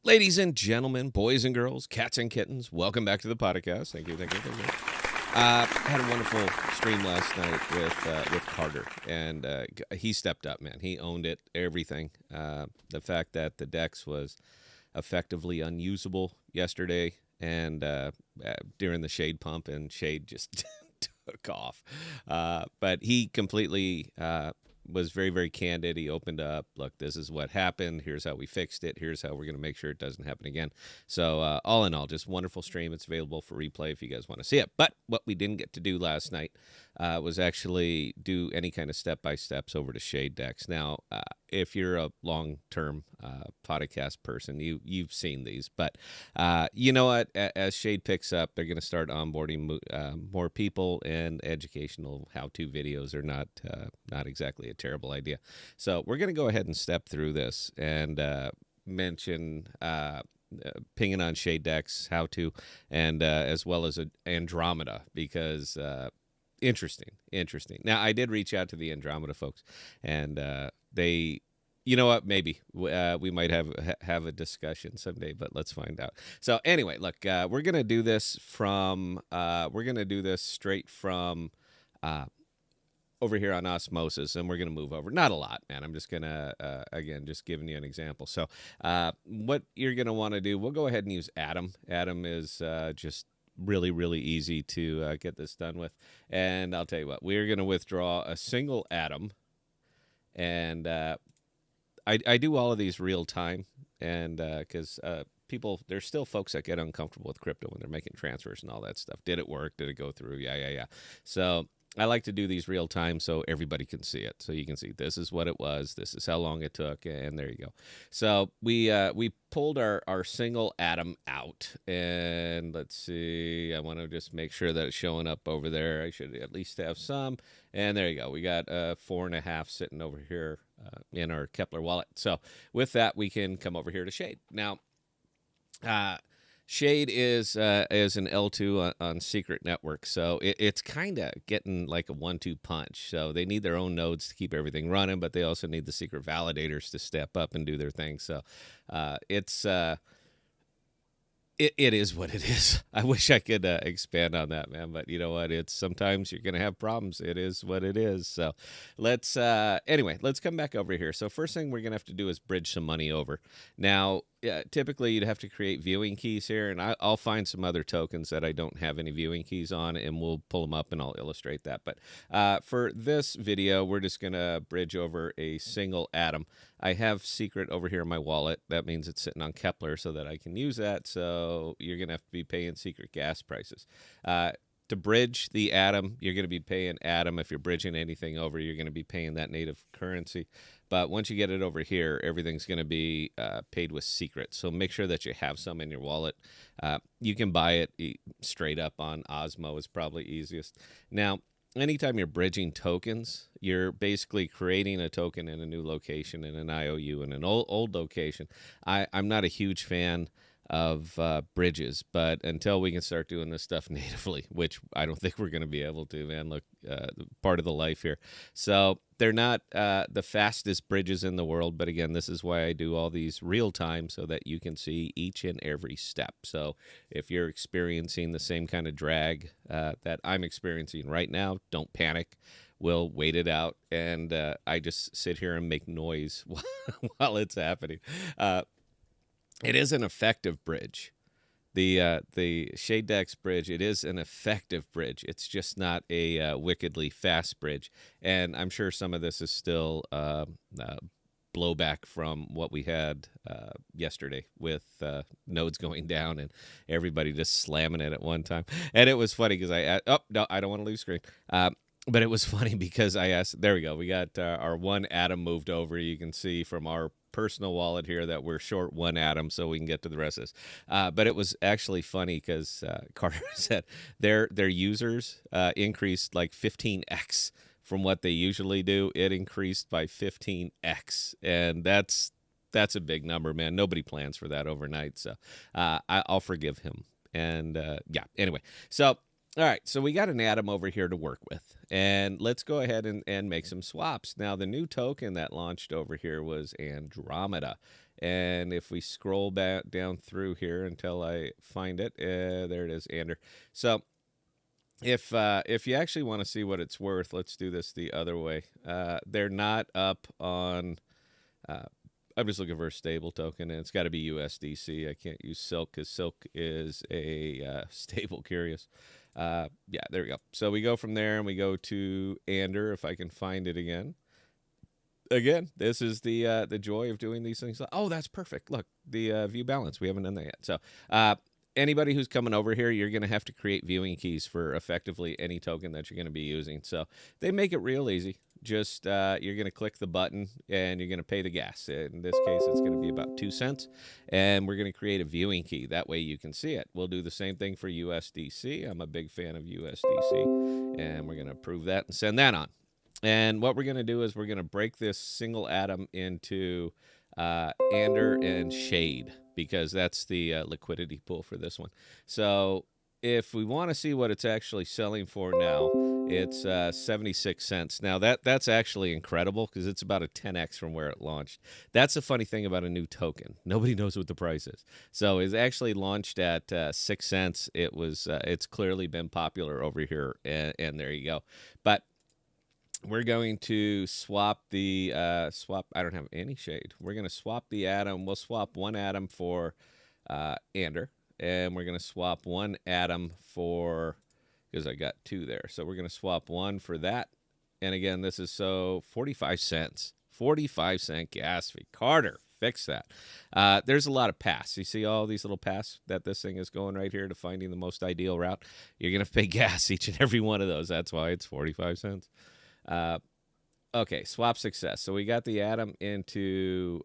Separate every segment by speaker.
Speaker 1: Ladies and gentlemen, boys and girls, cats and kittens, welcome back to the podcast. Thank you. Had a wonderful stream last night with Carter, and he stepped up, man. He owned it, everything. The fact that the Dex was effectively unusable yesterday, and during the shade pump, and shade just took off. But he completely was very, very candid. He opened up, look, this is what happened. Here's how we fixed it. Here's how we're going to make sure it doesn't happen again. So all in all, just wonderful stream. It's available for replay if you guys want to see it. But what we didn't get to do last night was actually do any kind of step-by-steps over to Shade Dex. Now, if you're a long-term podcast person, you've seen these. But you know what? As Shade picks up, they're going to start onboarding more people, and educational how-to videos are not exactly a terrible idea. So we're going to go ahead and step through this and mention pinging on Shade Dex how-to, and as well as Andromeda, because interesting. Now, I did reach out to the Andromeda folks, and they, you know what, maybe we might have a discussion someday, but let's find out. So anyway, look, we're gonna do this straight from over here on Osmosis, and we're gonna move over. Not a lot, man. I'm just gonna again, just giving you an example. So what you're gonna want to do, we'll go ahead and use Atom. Atom is just really, really easy to get this done with. And I'll tell you what, we're going to withdraw a single atom. And I do all of these real time. And because people, there's still folks that get uncomfortable with crypto when they're making transfers and all that stuff. Did it work? Did it go through? Yeah. So I like to do these real time so everybody can see it. So you can see this is what it was. This is how long it took. And there you go. So we pulled our single atom out. And let's see. I want to just make sure that it's showing up over there. I should at least have some. And there you go. We got 4.5 sitting over here in our Kepler wallet. So with that, we can come over here to Shade. Now, Shade is an L2 on Secret Network, so it's kind of getting like a 1-2 punch. So they need their own nodes to keep everything running, but they also need the secret validators to step up and do their thing. So it is what it is. I wish I could expand on that, man, but you know what? It's sometimes you're gonna have problems. It is what it is. So let's come back over here. So first thing we're gonna have to do is bridge some money over. Now, typically you'd have to create viewing keys here, and I'll find some other tokens that I don't have any viewing keys on, and we'll pull them up and I'll illustrate that. But for this video, we're just gonna bridge over a single atom. I have Secret over here in my wallet. That means it's sitting on Kepler so that I can use that. So you're going to have to be paying Secret gas prices. To bridge the atom, you're going to be paying atom. If you're bridging anything over, you're going to be paying that native currency. But once you get it over here, everything's going to be paid with Secret. So make sure that you have some in your wallet. You can buy it straight up on Osmo. It's probably easiest. Now, anytime you're bridging tokens, you're basically creating a token in a new location, in an IOU in an old location. I'm not a huge fan of bridges, but until we can start doing this stuff natively, which I don't think we're going to be able to, man, look, part of the life here. So they're not the fastest bridges in the world, but again, this is why I do all these real time so that you can see each and every step. So if you're experiencing the same kind of drag that I'm experiencing right now, don't panic. We'll wait it out, and I just sit here and make noise while it's happening. It is an effective bridge. The Shade Dex bridge, it is an effective bridge. It's just not a wickedly fast bridge. And I'm sure some of this is still blowback from what we had yesterday with nodes going down and everybody just slamming it at one time. And it was funny because I don't want to leave screen. But it was funny because I asked, there we go. We got our one atom moved over. You can see from our personal wallet here that we're short one atom, so we can get to the rest of this. But it was actually funny because Carter said their users increased like 15x from what they usually do. It increased by 15x, and that's a big number, man. Nobody plans for that overnight, so I'll forgive him. And yeah, anyway, so All right, so we got an atom over here to work with, and let's go ahead and make some swaps. Now, the new token that launched over here was Andromeda, and if we scroll back down through here until I find it, there it is, Ander. So if you actually want to see what it's worth, let's do this the other way. They're not up on. Uh, I'm just looking for a stable token, and it's got to be USDC. I can't use Silk because Silk is a stable curious. Yeah, there we go. So we go from there and we go to Ander, if I can find it again. Again, this is the joy of doing these things. Oh, that's perfect. Look, the view balance. We haven't done that yet. So anybody who's coming over here, you're going to have to create viewing keys for effectively any token that you're going to be using. So they make it real easy. Just you're going to click the button and you're going to pay the gas. In this case, it's going to be about 2 cents. And we're going to create a viewing key. That way you can see it. We'll do the same thing for USDC. I'm a big fan of USDC. And we're going to approve that and send that on. And what we're going to do is we're going to break this single atom into Ander and Shade, because that's the liquidity pool for this one. So if we want to see what it's actually selling for now, it's 76 cents. Now, that's actually incredible because it's about a 10x from where it launched. That's the funny thing about a new token. Nobody knows what the price is. So it's actually launched at 6 cents. It's clearly been popular over here, and there you go. But we're going to swap the swap. I don't have any shade. We're going to swap the atom. We'll swap one atom for Ander, and we're going to swap one atom for, because I got two there. So we're going to swap one for that. And again, this is 45 cents. 45-cent gas fee. Carter, fix that. There's a lot of paths. You see all these little paths that this thing is going right here to finding the most ideal route. You're going to pay gas each and every one of those. That's why it's 45 cents. Okay, swap success. So we got the atom into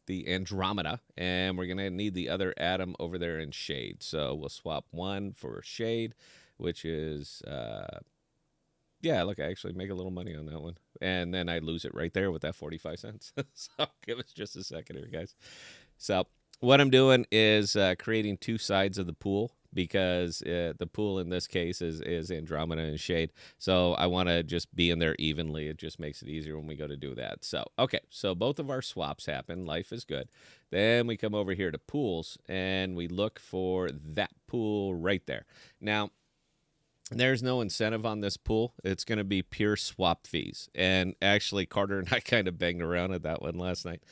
Speaker 1: the Andromeda, and we're going to need the other atom over there in Shade. So we'll swap one for Shade, which is, yeah, look, I actually make a little money on that one. And then I lose it right there with that 45 cents. So give us just a second here, guys. So what I'm doing is creating two sides of the pool, because the pool in this case is Andromeda and Shade. So I want to just be in there evenly. It just makes it easier when we go to do that. So, okay, so both of our swaps happen. Life is good. Then we come over here to pools, and we look for that pool right there. Now, there's no incentive on this pool. It's going to be pure swap fees. And actually, Carter and I kind of banged around at that one last night.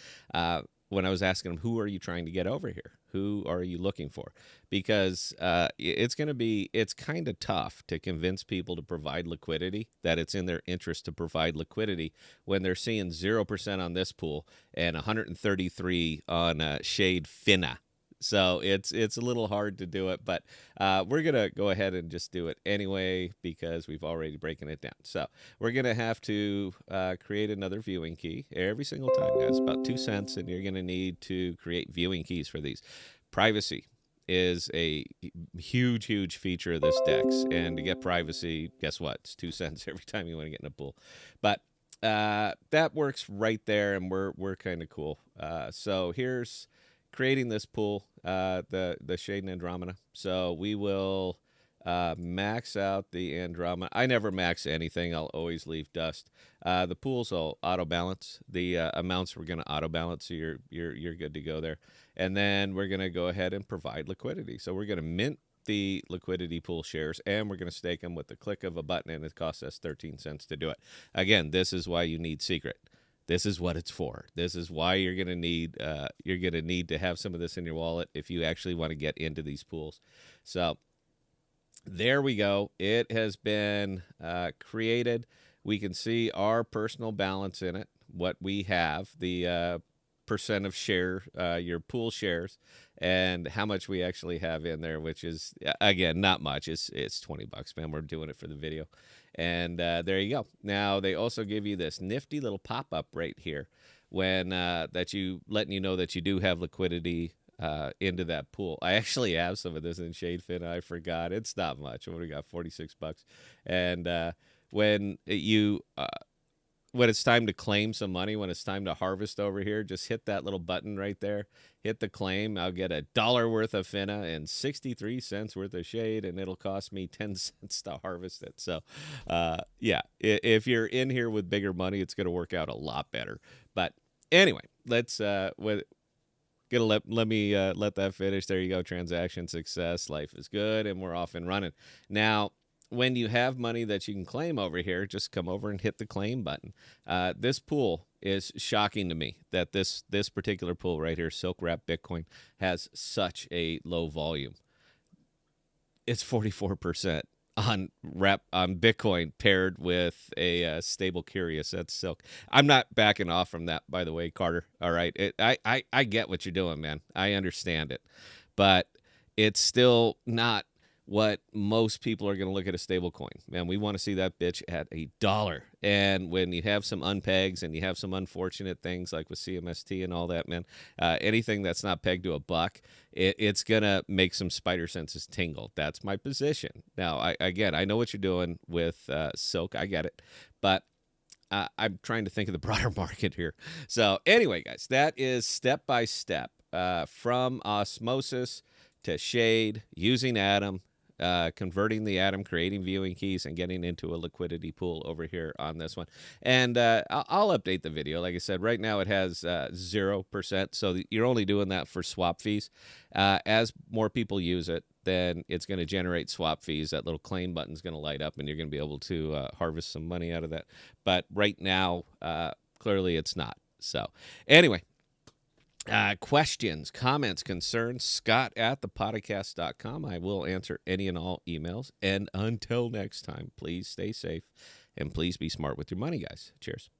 Speaker 1: When I was asking him, who are you trying to get over here? Who are you looking for? Because it's kind of tough to convince people to provide liquidity, that it's in their interest to provide liquidity, when they're seeing 0% on this pool and 133 on Shade Finna. So it's a little hard to do it, but we're going to go ahead and just do it anyway, because we've already broken it down. So we're going to have to create another viewing key every single time, guys. About 2 cents, and you're going to need to create viewing keys for these. Privacy is a huge, huge feature of this DEX. And to get privacy, guess what? It's 2 cents every time you want to get in a pool. But that works right there, and we're kind of cool. So here's creating this pool, the Shade and Andromeda. So we will max out the Andromeda. I never max anything. I'll always leave dust. The pools will auto balance. The amounts we're going to auto balance, so you're good to go there. And then we're going to go ahead and provide liquidity. So we're going to mint the liquidity pool shares, and we're going to stake them with the click of a button, and it costs us 13 cents to do it. Again, this is why you need Secret. This is what it's for. This is why you're going to need to have some of this in your wallet if you actually want to get into these pools. So there we go. It has been created. We can see our personal balance in it, what we have, the percent of share, your pool shares, and how much we actually have in there, which is, again, not much. It's $20, man. We're doing it for the video. And there you go. Now, they also give you this nifty little pop-up right here when letting you know that you do have liquidity into that pool. I actually have some of this in Shade Fin. I forgot. It's not much. What do we got? $46. And when you when it's time to claim some money, when it's time to harvest over here, just hit that little button right there. Hit the claim. I'll get $1 worth of finna and 63 cents worth of shade, and it'll cost me 10 cents to harvest it. So, yeah, if you're in here with bigger money, it's going to work out a lot better. But anyway, let's gonna let me let that finish. There you go. Transaction success. Life is good, and we're off and running. Now, when you have money that you can claim over here, just come over and hit the claim button. This pool is shocking to me that this particular pool right here, Silk Wrap Bitcoin, has such a low volume. It's 44% on Bitcoin paired with a stable Curious. That's Silk. I'm not backing off from that, by the way, Carter. All right, I get what you're doing, man. I understand it, but it's still not what most people are going to look at a stable coin. Man, we want to see that bitch at $1. And when you have some unpegs and you have some unfortunate things like with CMST and all that, man, anything that's not pegged to $1, it's going to make some spider senses tingle. That's my position. Now, I know what you're doing with Silk. I get it. But I'm trying to think of the broader market here. So anyway, guys, that is step by step from Osmosis to Shade, using Atom, converting the Atom, creating viewing keys, and getting into a liquidity pool over here on this one. And I'll update the video. Like I said, right now it has 0%, so you're only doing that for swap fees. As more people use it, then it's going to generate swap fees. That little claim button is going to light up, and you're going to be able to harvest some money out of that. But right now, clearly it's not. So anyway, questions, comments, concerns, Scott at ThePodocasts.com. I will answer any and all emails. And until next time, please stay safe and please be smart with your money, guys. Cheers.